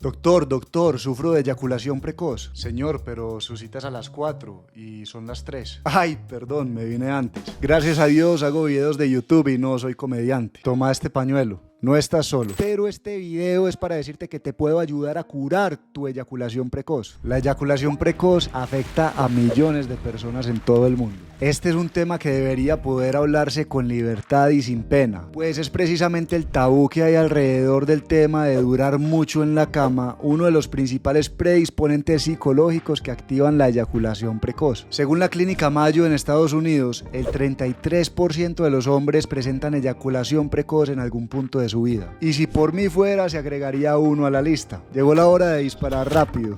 Doctor, sufro de eyaculación precoz. Señor, pero su cita es a las 4 y son las 3. Ay, perdón, me vine antes. Gracias a Dios hago videos de YouTube y no soy comediante. Toma este pañuelo. No estás solo. Pero este video es para decirte que te puedo ayudar a curar tu eyaculación precoz. La eyaculación precoz afecta a millones de personas en todo el mundo. Este es un tema que debería poder hablarse con libertad y sin pena, pues es precisamente el tabú que hay alrededor del tema de durar mucho en la cama, uno de los principales predisponentes psicológicos que activan la eyaculación precoz. Según la Clínica Mayo en Estados Unidos, el 33% de los hombres presentan eyaculación precoz en algún punto de su vida. Y si por mí fuera, se agregaría uno a la lista. Llegó la hora de disparar rápido.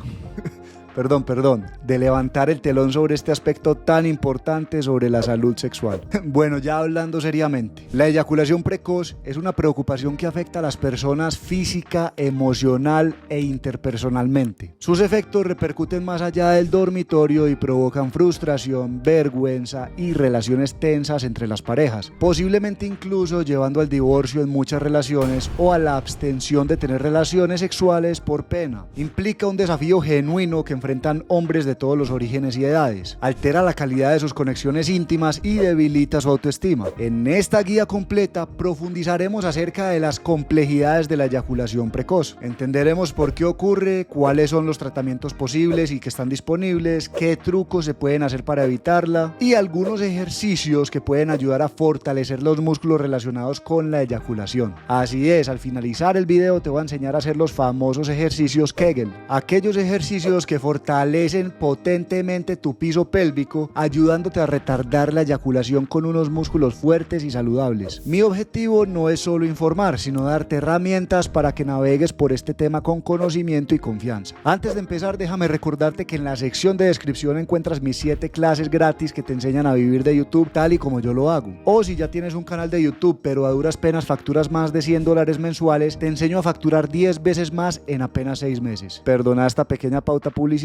Perdón, de levantar el telón sobre este aspecto tan importante sobre la salud sexual. Bueno, ya hablando seriamente, la eyaculación precoz es una preocupación que afecta a las personas física, emocional e interpersonalmente. Sus efectos repercuten más allá del dormitorio y provocan frustración, vergüenza y relaciones tensas entre las parejas, posiblemente incluso llevando al divorcio en muchas relaciones o a la abstención de tener relaciones sexuales por pena. Implica un desafío genuino que enfrentan hombres de todos los orígenes y edades, altera la calidad de sus conexiones íntimas y debilita su autoestima. En esta guía completa profundizaremos acerca de las complejidades de la eyaculación precoz, entenderemos por qué ocurre, cuáles son los tratamientos posibles y que están disponibles, qué trucos se pueden hacer para evitarla y algunos ejercicios que pueden ayudar a fortalecer los músculos relacionados con la eyaculación. Así es, al finalizar el video te voy a enseñar a hacer los famosos ejercicios Kegel, aquellos ejercicios que fortalecen potentemente tu piso pélvico, ayudándote a retardar la eyaculación con unos músculos fuertes y saludables. Mi objetivo no es solo informar, sino darte herramientas para que navegues por este tema con conocimiento y confianza. Antes de empezar, déjame recordarte que en la sección de descripción encuentras mis 7 clases gratis que te enseñan a vivir de YouTube tal y como yo lo hago. O si ya tienes un canal de YouTube, pero a duras penas facturas más de $100 mensuales, te enseño a facturar 10 veces más en apenas 6 meses. Perdona esta pequeña pauta publicitaria,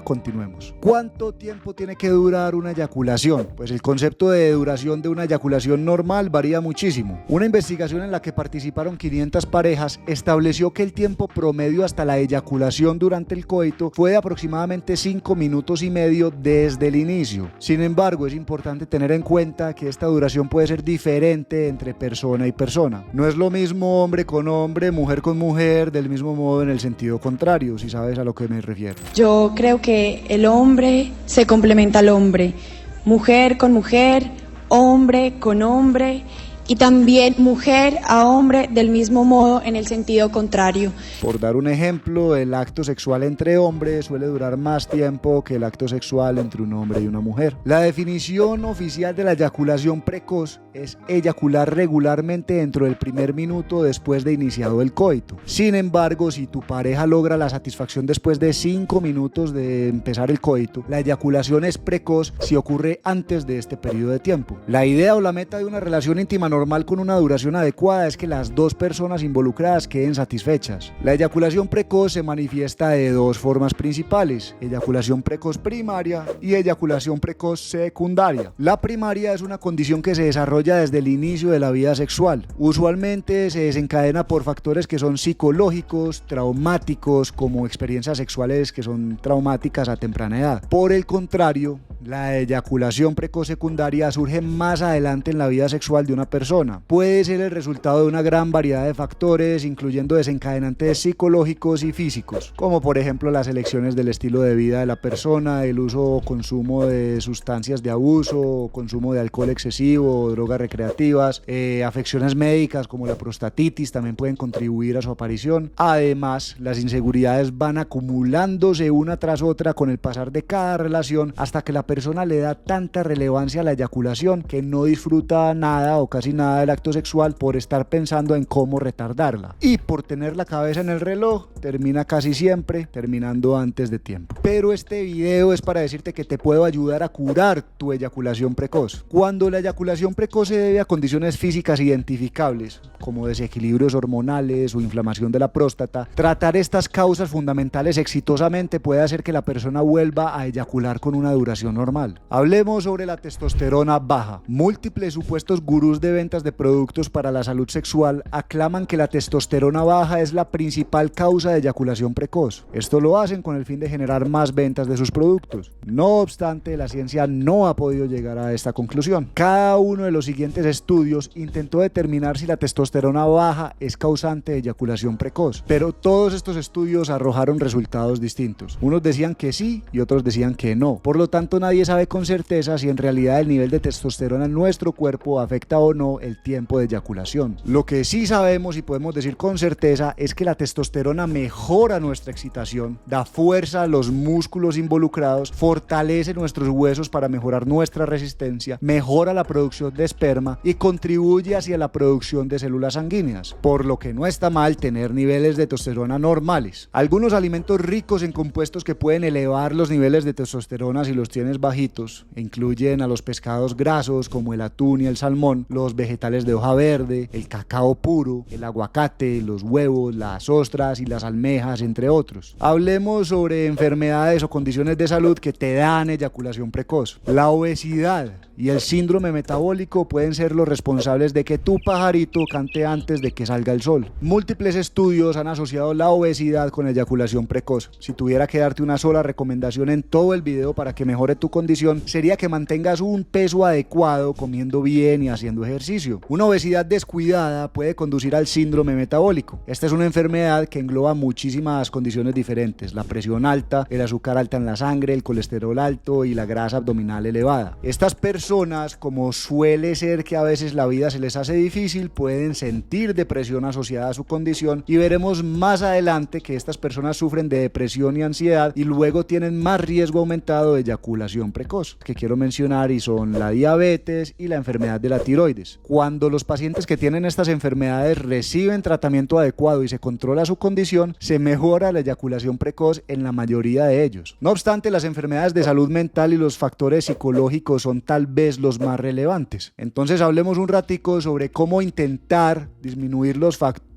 continuemos. ¿Cuánto tiempo tiene que durar una eyaculación? Pues el concepto de duración de una eyaculación normal varía muchísimo. Una investigación en la que participaron 500 parejas estableció que el tiempo promedio hasta la eyaculación durante el coito fue de aproximadamente 5 minutos y medio desde el inicio. Sin embargo, es importante tener en cuenta que esta duración puede ser diferente entre persona y persona. No es lo mismo hombre con hombre, mujer con mujer, del mismo modo en el sentido contrario, si sabes a lo que me refiero. Yo creo que el hombre se complementa al hombre, mujer con mujer, hombre con hombre y también mujer a hombre del mismo modo en el sentido contrario. Por dar un ejemplo, el acto sexual entre hombres suele durar más tiempo que el acto sexual entre un hombre y una mujer. La definición oficial de la eyaculación precoz es eyacular regularmente dentro del primer minuto después de iniciado el coito. Sin embargo, si tu pareja logra la satisfacción después de 5 minutos de empezar el coito, la eyaculación es precoz si ocurre antes de este periodo de tiempo. La idea o la meta de una relación íntima normal con una duración adecuada es que las dos personas involucradas queden satisfechas. La eyaculación precoz se manifiesta de dos formas principales: eyaculación precoz primaria y eyaculación precoz secundaria. La primaria es una condición que se desarrolla desde el inicio de la vida sexual. Usualmente se desencadena por factores que son psicológicos, traumáticos, como experiencias sexuales que son traumáticas a temprana edad. Por el contrario, la eyaculación precoz secundaria surge más adelante en la vida sexual de una persona. Puede ser el resultado de una gran variedad de factores, incluyendo desencadenantes psicológicos y físicos, como por ejemplo las elecciones del estilo de vida de la persona, el uso o consumo de sustancias de abuso, consumo de alcohol excesivo, drogas recreativas, afecciones médicas como la prostatitis también pueden contribuir a su aparición. Además, las inseguridades van acumulándose una tras otra con el pasar de cada relación hasta que la persona le da tanta relevancia a la eyaculación que no disfruta nada o casi nada del acto sexual por estar pensando en cómo retardarla. Y por tener la cabeza en el reloj, termina casi siempre terminando antes de tiempo. Pero este video es para decirte que te puedo ayudar a curar tu eyaculación precoz. Cuando la eyaculación precoz se debe a condiciones físicas identificables, como desequilibrios hormonales o inflamación de la próstata, tratar estas causas fundamentales exitosamente puede hacer que la persona vuelva a eyacular con una duración normal. Hablemos sobre la testosterona baja. Múltiples supuestos gurús de ventas de productos para la salud sexual aclaman que la testosterona baja es la principal causa de eyaculación precoz. Esto lo hacen con el fin de generar más ventas de sus productos. No obstante, la ciencia no ha podido llegar a esta conclusión. Cada uno de los siguientes estudios intentó determinar si la testosterona baja es causante de eyaculación precoz, pero todos estos estudios arrojaron resultados distintos. Unos decían que sí y otros decían que no. Por lo tanto, nadie sabe con certeza si en realidad el nivel de testosterona en nuestro cuerpo afecta o no el tiempo de eyaculación. Lo que sí sabemos y podemos decir con certeza es que la testosterona mejora nuestra excitación, da fuerza a los músculos involucrados, fortalece nuestros huesos para mejorar nuestra resistencia, mejora la producción de esperma y contribuye hacia la producción de células sanguíneas, por lo que no está mal tener niveles de testosterona normales. Algunos alimentos ricos en compuestos que pueden elevar los niveles de testosterona si los tienes bajitos incluyen a los pescados grasos como el atún y el salmón, los vegetales de hoja verde, el cacao puro, el aguacate, los huevos, las ostras y las almejas, entre otros. Hablemos sobre enfermedades o condiciones de salud que te dan eyaculación precoz. La obesidad y el síndrome metabólico pueden ser los responsables de que tu pajarito cante antes de que salga el sol. Múltiples estudios han asociado la obesidad con eyaculación precoz. Si tuviera que darte una sola recomendación en todo el video para que mejore tu condición, sería que mantengas un peso adecuado comiendo bien y haciendo ejercicio. Una obesidad descuidada puede conducir al síndrome metabólico. Esta es una enfermedad que engloba muchísimas condiciones diferentes: la presión alta, el azúcar alta en la sangre, el colesterol alto y la grasa abdominal elevada. Estas personas, como suele ser que a veces la vida se les hace difícil, pueden sentir depresión asociada a su condición, y veremos más adelante que estas personas sufren de depresión y ansiedad y luego tienen más riesgo aumentado de eyaculación precoz, que quiero mencionar, y son la diabetes y la enfermedad de la tiroides. Cuando los pacientes que tienen estas enfermedades reciben tratamiento adecuado y se controla su condición, se mejora la eyaculación precoz en la mayoría de ellos. No obstante, las enfermedades de salud mental y los factores psicológicos son tal vez los más relevantes. Entonces hablemos un ratico sobre cómo intentar disminuir los factores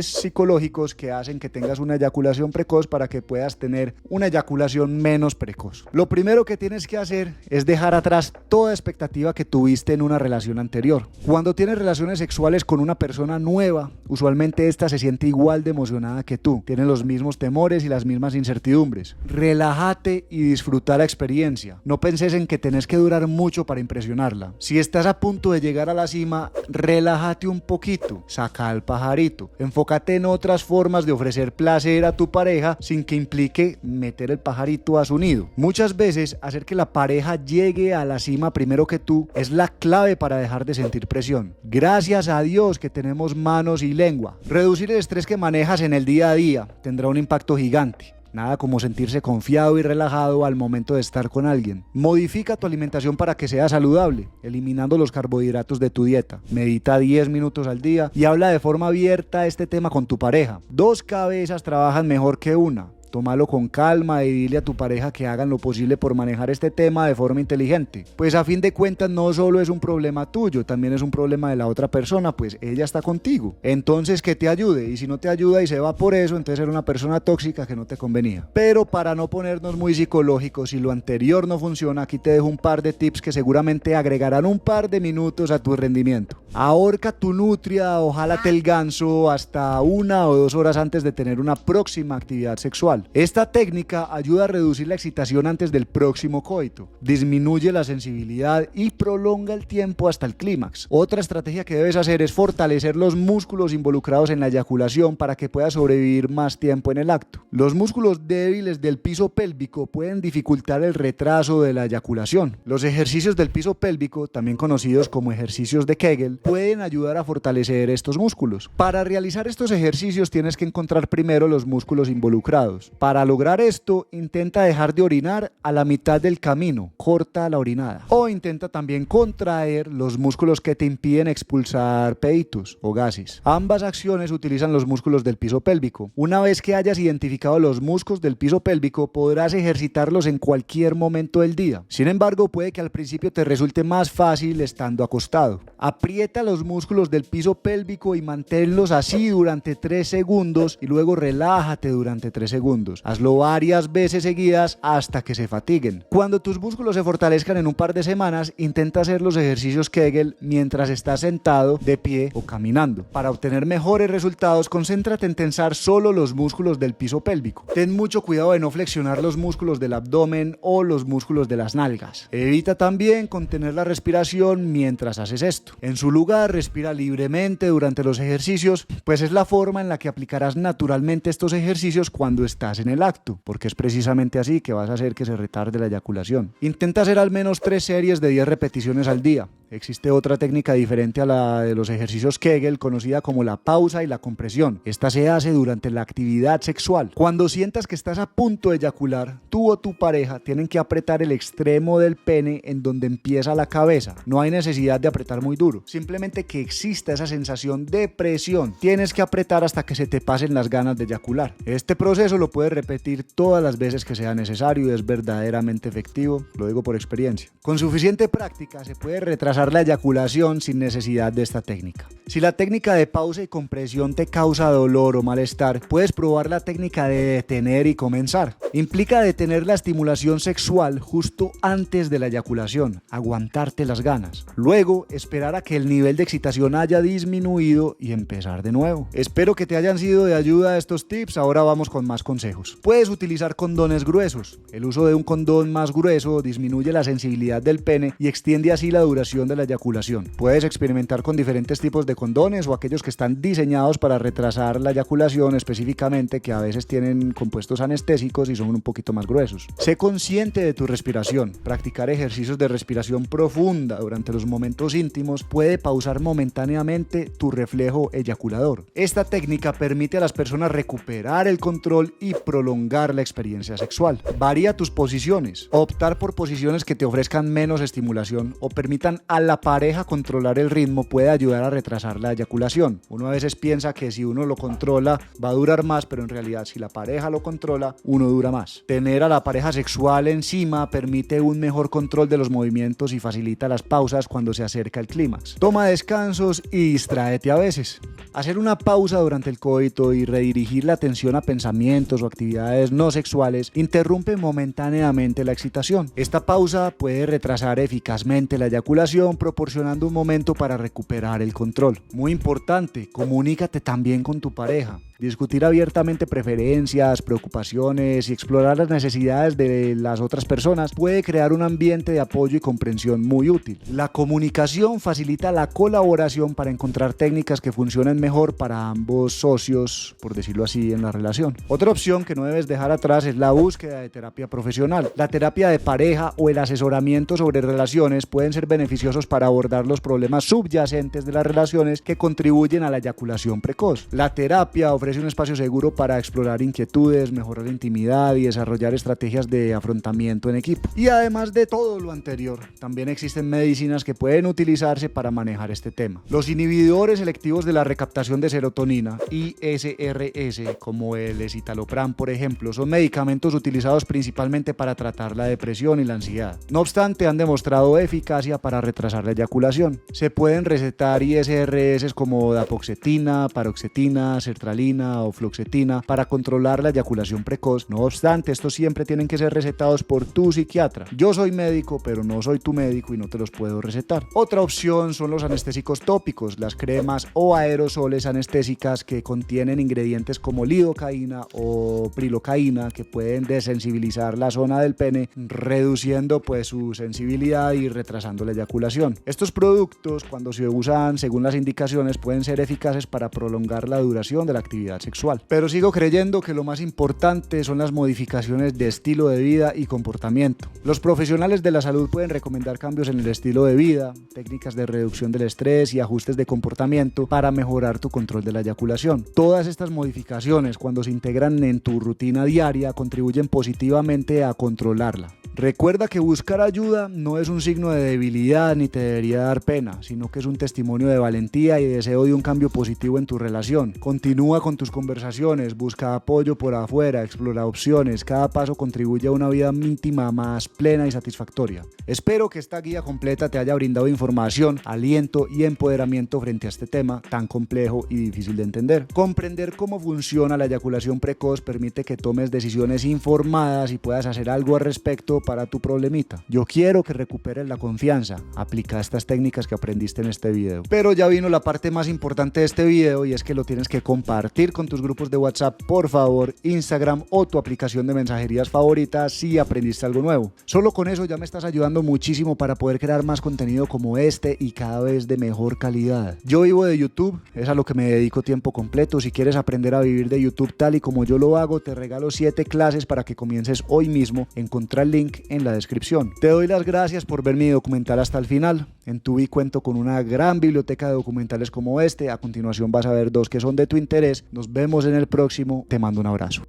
psicológicos que hacen que tengas una eyaculación precoz para que puedas tener una eyaculación menos precoz. Lo primero que tienes que hacer es dejar atrás toda expectativa que tuviste en una relación anterior. Cuando tienes relaciones sexuales con una persona nueva, usualmente esta se siente igual de emocionada que tú, tiene los mismos temores y las mismas incertidumbres. Relájate y disfruta la experiencia. No penses en que tenés que durar mucho para impresionarla. Si estás a punto de llegar a la cima, relájate un poquito, saca al pajarito. Enfócate en otras formas de ofrecer placer a tu pareja sin que implique meter el pajarito a su nido. Muchas veces, hacer que la pareja llegue a la cima primero que tú es la clave para dejar de sentir presión. Gracias a Dios que tenemos manos y lengua. Reducir el estrés que manejas en el día a día tendrá un impacto gigante. Nada como sentirse confiado y relajado al momento de estar con alguien. Modifica tu alimentación para que sea saludable, eliminando los carbohidratos de tu dieta. Medita 10 minutos al día y habla de forma abierta este tema con tu pareja. 2 cabezas trabajan mejor que una. Tómalo con calma y dile a tu pareja que hagan lo posible por manejar este tema de forma inteligente. Pues a fin de cuentas no solo es un problema tuyo, también es un problema de la otra persona, pues ella está contigo. Entonces que te ayude, y si no te ayuda y se va por eso, entonces era una persona tóxica que no te convenía. Pero para no ponernos muy psicológicos, si lo anterior no funciona, aquí te dejo un par de tips que seguramente agregarán un par de minutos a tu rendimiento. Ahorca tu nutria o jálate el ganso hasta 1 o 2 horas antes de tener una próxima actividad sexual. Esta técnica ayuda a reducir la excitación antes del próximo coito, disminuye la sensibilidad y prolonga el tiempo hasta el clímax. Otra estrategia que debes hacer es fortalecer los músculos involucrados en la eyaculación para que puedas sobrevivir más tiempo en el acto. Los músculos débiles del piso pélvico pueden dificultar el retraso de la eyaculación. Los ejercicios del piso pélvico, también conocidos como ejercicios de Kegel, pueden ayudar a fortalecer estos músculos. Para realizar estos ejercicios tienes que encontrar primero los músculos involucrados. Para lograr esto, intenta dejar de orinar a la mitad del camino, corta la orinada. O intenta también contraer los músculos que te impiden expulsar peitos o gases. Ambas acciones utilizan los músculos del piso pélvico. Una vez que hayas identificado los músculos del piso pélvico, podrás ejercitarlos en cualquier momento del día. Sin embargo, puede que al principio te resulte más fácil estando acostado. Aprieta los músculos del piso pélvico y manténlos así durante 3 segundos y luego relájate durante 3 segundos. segundos. Hazlo varias veces seguidas hasta que se fatiguen. Cuando tus músculos se fortalezcan en un par de semanas, intenta hacer los ejercicios Kegel mientras estás sentado, de pie o caminando. Para obtener mejores resultados, concéntrate en tensar solo los músculos del piso pélvico. Ten mucho cuidado de no flexionar los músculos del abdomen o los músculos de las nalgas. Evita también contener la respiración mientras haces esto. En su lugar, respira libremente durante los ejercicios, pues es la forma en la que aplicarás naturalmente estos ejercicios cuando estás en el acto, porque es precisamente así que vas a hacer que se retarde la eyaculación. Intenta hacer al menos 3 series de 10 repeticiones al día. Existe otra técnica diferente a la de los ejercicios Kegel, conocida como la pausa y la compresión. Esta se hace durante la actividad sexual. Cuando sientas que estás a punto de eyacular, tú o tu pareja tienen que apretar el extremo del pene en donde empieza la cabeza. No hay necesidad de apretar muy duro, simplemente que exista esa sensación de presión. Tienes que apretar hasta que se te pasen las ganas de eyacular. Este proceso lo puedes repetir todas las veces que sea necesario y es verdaderamente efectivo, lo digo por experiencia. Con suficiente práctica se puede retrasar la eyaculación sin necesidad de esta técnica. Si la técnica de pausa y compresión te causa dolor o malestar, puedes probar la técnica de detener y comenzar. Implica detener la estimulación sexual justo antes de la eyaculación, aguantarte las ganas. Luego, esperar a que el nivel de excitación haya disminuido y empezar de nuevo. Espero que te hayan sido de ayuda estos tips. Ahora vamos con más consejos. Puedes utilizar condones gruesos. El uso de un condón más grueso disminuye la sensibilidad del pene y extiende así la duración de la eyaculación. Puedes experimentar con diferentes tipos de condones o aquellos que están diseñados para retrasar la eyaculación específicamente, que a veces tienen compuestos anestésicos y son un poquito más gruesos. Sé consciente de tu respiración. Practicar ejercicios de respiración profunda durante los momentos íntimos puede pausar momentáneamente tu reflejo eyaculador. Esta técnica permite a las personas recuperar el control y prolongar la experiencia sexual. Varía tus posiciones. Optar por posiciones que te ofrezcan menos estimulación o permitan a la pareja controlar el ritmo puede ayudar a retrasar la eyaculación. Uno a veces piensa que si uno lo controla va a durar más, pero en realidad si la pareja lo controla, uno dura más. Tener a la pareja sexual encima permite un mejor control de los movimientos y facilita las pausas cuando se acerca el clímax. Toma descansos y distráete a veces. Hacer una pausa durante el coito y redirigir la atención a pensamientos o actividades no sexuales interrumpe momentáneamente la excitación. Esta pausa puede retrasar eficazmente la eyaculación, proporcionando un momento para recuperar el control. Muy importante, comunícate también con tu pareja. Discutir abiertamente preferencias, preocupaciones y explorar las necesidades de las otras personas puede crear un ambiente de apoyo y comprensión muy útil. La comunicación facilita la colaboración para encontrar técnicas que funcionen mejor para ambos socios, por decirlo así, en la relación. Otra opción que no debes dejar atrás es la búsqueda de terapia profesional. La terapia de pareja o el asesoramiento sobre relaciones pueden ser beneficiosos para abordar los problemas subyacentes de las relaciones que contribuyen a la eyaculación precoz. La terapia ofrece un espacio seguro para explorar inquietudes, mejorar la intimidad y desarrollar estrategias de afrontamiento en equipo. Y además de todo lo anterior, también existen medicinas que pueden utilizarse para manejar este tema. Los inhibidores selectivos de la recaptación de serotonina, ISRS, como el escitalopram, por ejemplo, son medicamentos utilizados principalmente para tratar la depresión y la ansiedad. No obstante, han demostrado eficacia para retrasar la eyaculación. Se pueden recetar ISRS como dapoxetina, paroxetina, sertralina o fluoxetina para controlar la eyaculación precoz. No obstante, estos siempre tienen que ser recetados por tu psiquiatra. Yo soy médico, pero no soy tu médico y no te los puedo recetar. Otra opción son los anestésicos tópicos, las cremas o aerosoles anestésicas que contienen ingredientes como lidocaína o prilocaína que pueden desensibilizar la zona del pene, reduciendo su sensibilidad y retrasando la eyaculación. Estos productos, cuando se usan según las indicaciones, pueden ser eficaces para prolongar la duración de la actividad sexual. Pero sigo creyendo que lo más importante son las modificaciones de estilo de vida y comportamiento. Los profesionales de la salud pueden recomendar cambios en el estilo de vida, técnicas de reducción del estrés y ajustes de comportamiento para mejorar tu control de la eyaculación. Todas estas modificaciones, cuando se integran en tu rutina diaria, contribuyen positivamente a controlarla, Recuerda que buscar ayuda no es un signo de debilidad ni te debería dar pena, sino que es un testimonio de valentía y deseo de un cambio positivo en tu relación. Continúa con tus conversaciones, busca apoyo por afuera, explora opciones, cada paso contribuye a una vida íntima más plena y satisfactoria. Espero que esta guía completa te haya brindado información, aliento y empoderamiento frente a este tema tan complejo y difícil de entender. Comprender cómo funciona la eyaculación precoz permite que tomes decisiones informadas y puedas hacer algo al respecto para tu problemita. Yo quiero que recuperes la confianza. Aplica estas técnicas que aprendiste en este video. Pero ya vino la parte más importante de este video y es que lo tienes que compartir con tus grupos de WhatsApp, por favor, Instagram o tu aplicación de mensajerías favorita si aprendiste algo nuevo. Solo con eso ya me estás ayudando muchísimo para poder crear más contenido como este y cada vez de mejor calidad. Yo vivo de YouTube, es a lo que me dedico tiempo completo. Si quieres aprender a vivir de YouTube tal y como yo lo hago, te regalo 7 clases para que comiences hoy mismo. Encontrá el link en la descripción. Te doy las gracias por ver mi documental hasta el final. En Tubi cuento con una gran biblioteca de documentales como este. A continuación vas a ver 2 que son de tu interés. Nos vemos en el próximo. Te mando un abrazo.